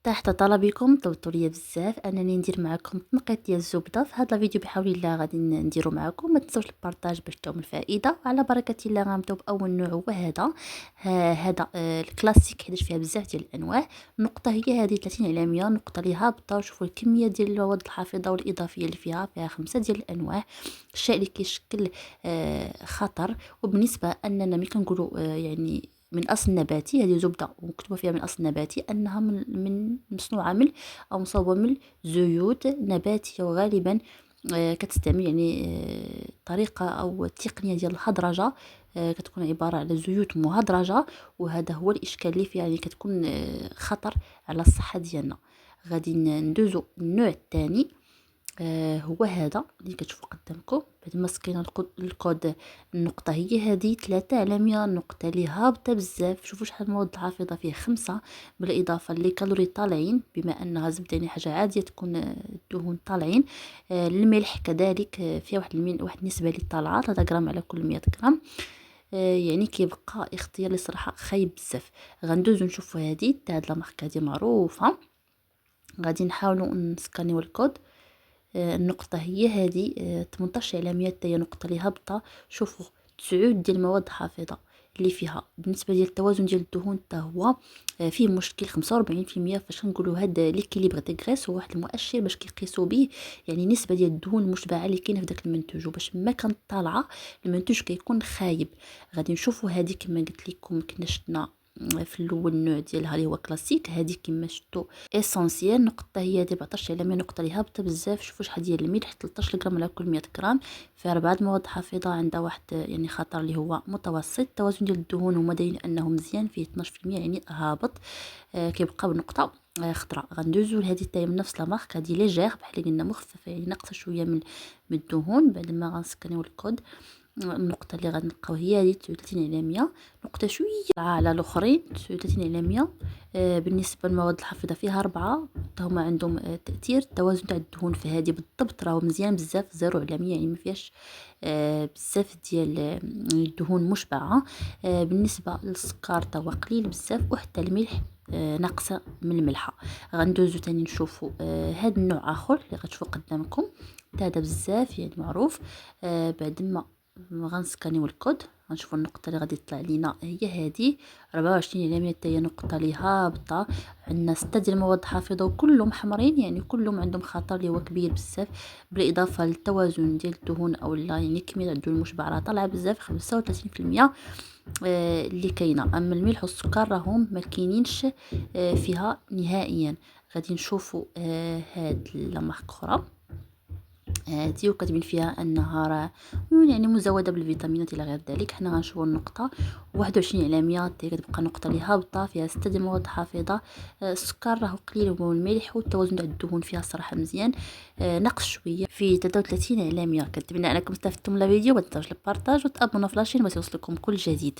تحت طلبكم طلبتوا ليا بزاف انني ندير معكم تنقيط ديال الزبده في هذا الفيديو. بحول الله غادي نديرو معكم، ما تنسوش البارطاج باش تاوم الفائده. وعلى بركه الله غنبداو باول نوع هو هذا. هذا الكلاسيك حيت فيها بزاف ديال الانواع. النقطه هي هذه 30 على 100 نقطه اللي هابطه. شوفوا الكميه ديال المواد الحافظه والاضافيه اللي فيها 5 ديال الانواع. الشيء اللي كيشكل خطر. وبالنسبه اننا ملي كنقولوا يعني من اصل نباتي، هذه زبده ومكتوبه فيها من اصل نباتي، انها من مصنوعه من او مصوبه من زيوت نباتيه. وغالبا كتستعمل يعني طريقه او التقنيه ديال الهدرجه. كتكون عباره على زيوت مهدرجه، وهذا هو الاشكال اللي فيها، يعني كتكون خطر على الصحه ديالنا. غادي ندوزو النوع الثاني. هو هذا اللي كتشوفوا قدامكم. بعد ما سكينا الكود، النقطه هي هذه 3 على 100 نقطه اللي هابطه بزاف. شوفوا شحال المواد الحافظه فيه 5، بالاضافه للكالوري طالعين بما انها زبده يعني حاجه عاديه تكون الدهون طالعين. الملح كذلك فيها واحد النسبه اللي طالعه 3 غرام على كل 100 غرام. يعني كيبقى اختيار اللي صراحه خايب بزاف. غندوزو نشوفوا هذه تاع هاد لا ماركه هذه معروفه. غادي نحاولوا نسكانيو الكود. النقطة هي هذه 18 على 100 هي نقطة اللي هابطة. شوفوا 9 ديال المواد حافظة اللي فيها. بالنسبة ديال التوازن ديال الدهون حتى هو فيه مشكل 45%. فاش كنقولوا هذا ليكيليبر دي غريس هو واحد المؤشر باش كيقيسوا به يعني النسبة ديال الدهون المشبعة اللي كاينه في داك المنتوج، وباش ما كانت طالعة المنتوج كيكون خايب. غادي نشوفوا هذه كما قلت لكم كنا شفنا في الاول النوع ديالها اللي هو كلاسيك. هذه كما شفتوا اسونسيال نقطه هي 14 على 100 نقطه اللي هابطه بزاف. شوفوا شحال ديال الملح 13 غرام على كل 100 غرام. فيها 4 مواد حافظه عندها واحد يعني خطر اللي هو متوسط. التوازن ديال الدهون هما دايرين انه مزيان، فيه 12% يعني هابط. كيبقى بنقطه خضراء. غندوزو لهذه التاي من نفس لا مارك. هذه ليجير بحال اللي قلنا مخففه، يعني ناقصه شويه من الدهون. بعد ما غنسكانيو الكود، النقطة اللي غنلقاو هي هذه 39 على 100 نقطة شوية على الآخرين 39 على 100. بالنسبة للمواد الحافظة فيها 4 هما عندهم تأثير. التوازن تاع الدهون في هذه بالضبط راهو مزيان بزاف 0 على 100، يعني ما فيهاش بزاف ديال الدهون مشبعة. بالنسبة للسكر تا هو قليل بزاف، وحتى الملح ناقصه من الملحه. غندوزو تاني نشوفوا هاد النوع اخر اللي غتشوفوا قدامكم. هذا بزاف يعني معروف. بعد ما غنسكانيو الكود غنشوفوا النقطه اللي غادي تطلع لينا هي هذه 24 على 100 هي نقطه اللي هابطه. عندنا 6 ديال المواد الحافظه وكلهم حمرين، يعني كلهم عندهم خطر اللي هو كبير بزاف. بالاضافه للتوازن ديال الدهون او يعني كميه الدهون المشبعه راه طالعه بزاف 35% اللي كاينه. اما الملح والسكر راهم ما كاينينش فيها نهائيا. غادي نشوفوا هاد لا مارك اخرى هادي وكاتبين فيها انها راه يعني مزوده بالفيتامينات الى غير ذلك. حنا غنشوفوا النقطه 21 على 100 هي كتبقى نقطه اللي هابطه فيها 6 ديال المواد حافظه. السكر راه قليل والملح والتوازن تاع الدهون فيها الصراحه مزيان. نقص شويه في 33 على 100. كنتمنى انكم استفدتم من الفيديو. ما تنساوش البارطاج وتابونوا في لاشين باش يوصلكم كل جديد.